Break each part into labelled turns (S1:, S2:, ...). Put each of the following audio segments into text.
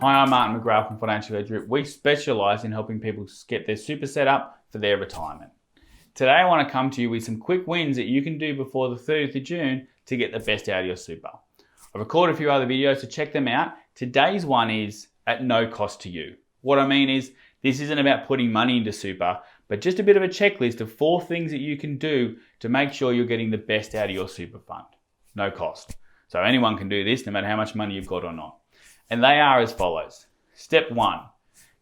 S1: Hi, I'm Martin McGrath from Financial Edge Group. We specialise in helping people get their super set up for their retirement. Today I want to come to you with some quick wins that you can do before the 30th of June to get the best out of your super. I've recorded a few other videos, so check them out. Today's one is at no cost to you. What I mean is, this isn't about putting money into super, but just a bit of a checklist of 4 things that you can do to make sure you're getting the best out of your super fund. No cost. So anyone can do this, no matter how much money you've got or not. And they are as follows. Step 1,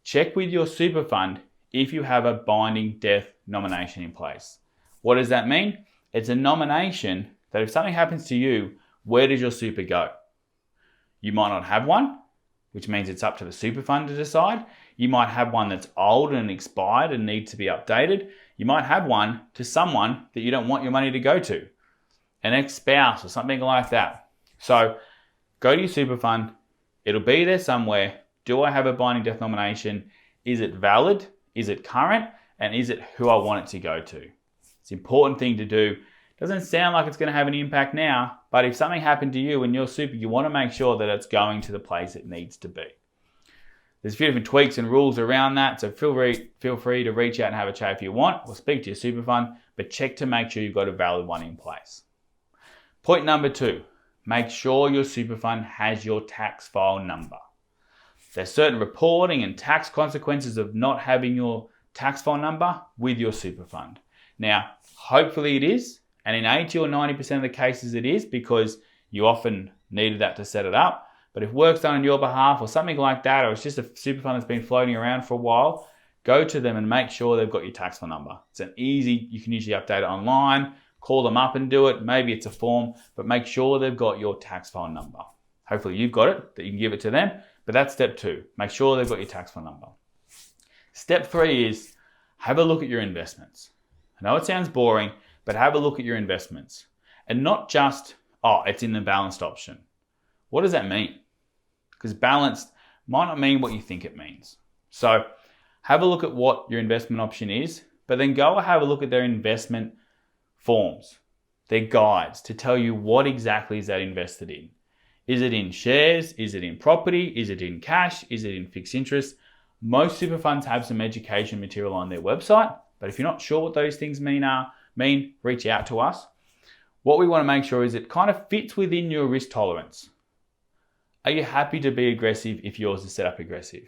S1: check with your super fund if you have a binding death nomination in place. What does that mean? It's a nomination that if something happens to you, where does your super go? You might not have one, which means it's up to the super fund to decide. You might have one that's old and expired and needs to be updated. You might have one to someone that you don't want your money to go to, an ex-spouse or something like that. So go to your super fund. It'll be there somewhere. Do I have a binding death nomination? Is it valid? Is it current? And is it who I want it to go to? It's an important thing to do. Doesn't sound like it's going to have any impact now, but if something happened to you and your super, you want to make sure that it's going to the place it needs to be. There's a few different tweaks and rules around that, so feel free to reach out and have a chat if you want, or speak to your super fund, but check to make sure you've got a valid one in place. Point number 2, make sure your super fund has your tax file number. There's certain reporting and tax consequences of not having your tax file number with your super fund. Now, hopefully it is, and in 80 or 90% of the cases it is, because you often needed that to set it up. But if work's done on your behalf or something like that, or it's just a super fund that's been floating around for a while, go to them and make sure they've got your tax file number. It's an easy, you can usually update it online, call them up and do it. Maybe it's a form, but make sure they've got your tax file number. Hopefully you've got it, that you can give it to them, but that's step 2. Make sure they've got your tax file number. Step 3 is have a look at your investments. I know it sounds boring, but have a look at your investments. And not just, oh, it's in the balanced option. What does that mean? Because balanced might not mean what you think it means. So have a look at what your investment option is, but then go have a look at their investment forms, their guides to tell you what exactly is that invested in. Is it in shares? Is it in property? Is it in cash? Is it in fixed interest? Most super funds have some education material on their website, but if you're not sure what those things mean, reach out to us. What we want to make sure is it kind of fits within your risk tolerance. Are you happy to be aggressive if yours is set up aggressive?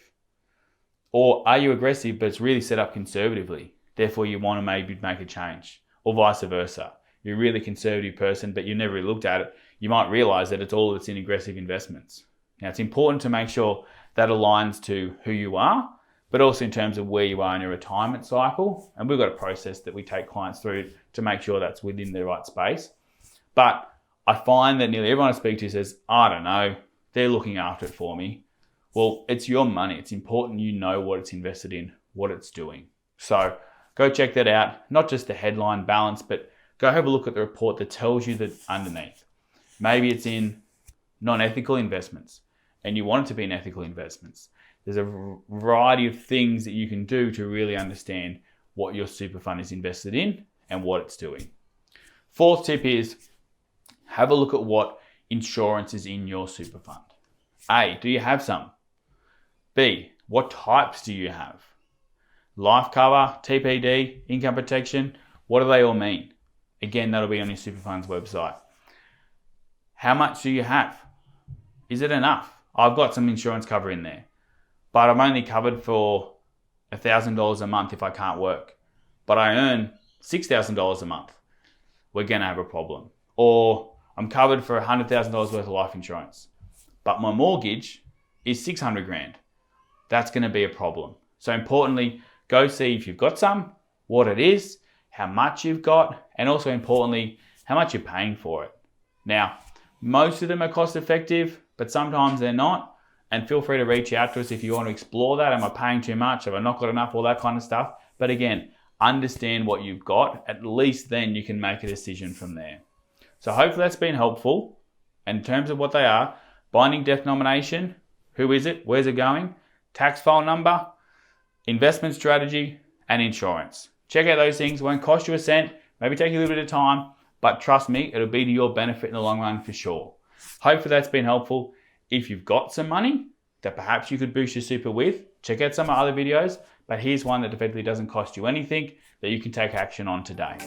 S1: Or are you aggressive but it's really set up conservatively? Therefore you want to maybe make a change, or vice versa. You're a really conservative person but you never really looked at it. You might realize that it's all that's in aggressive investments. Now it's important to make sure that aligns to who you are, but also in terms of where you are in your retirement cycle. And we've got a process that we take clients through to make sure that's within the right space. But I find that nearly everyone I speak to says, I don't know, they're looking after it for me. Well, it's your money. It's important you know what it's invested in, what it's doing. So go check that out. Not just the headline balance, but go have a look at the report that tells you that underneath. Maybe it's in non-ethical investments and you want it to be in ethical investments. There's a variety of things that you can do to really understand what your super fund is invested in and what it's doing. 4th tip is have a look at what insurance is in your super fund. A, do you have some? B, what types do you have? Life cover, TPD, income protection, what do they all mean? Again, that'll be on your super fund's website. How much do you have? Is it enough? I've got some insurance cover in there, but I'm only covered for $1,000 a month if I can't work, but I earn $6,000 a month. We're going to have a problem. Or I'm covered for $100,000 worth of life insurance, but my mortgage is $600,000. That's going to be a problem. So importantly, go see if you've got some, what it is, how much you've got, and also importantly, how much you're paying for it. Now, most of them are cost effective, but sometimes they're not. And feel free to reach out to us if you want to explore that. Am I paying too much? Have I not got enough? All that kind of stuff. But again, understand what you've got. At least then you can make a decision from there. So hopefully that's been helpful. And in terms of what they are, binding death nomination, who is it? Where's it going? Tax file number, investment strategy, and insurance. Check out those things. Won't cost you a cent. Maybe take you a little bit of time, but trust me, it'll be to your benefit in the long run for sure. Hopefully that's been helpful. If you've got some money, that perhaps you could boost your super with, check out some of our other videos, but here's one that effectively doesn't cost you anything that you can take action on today.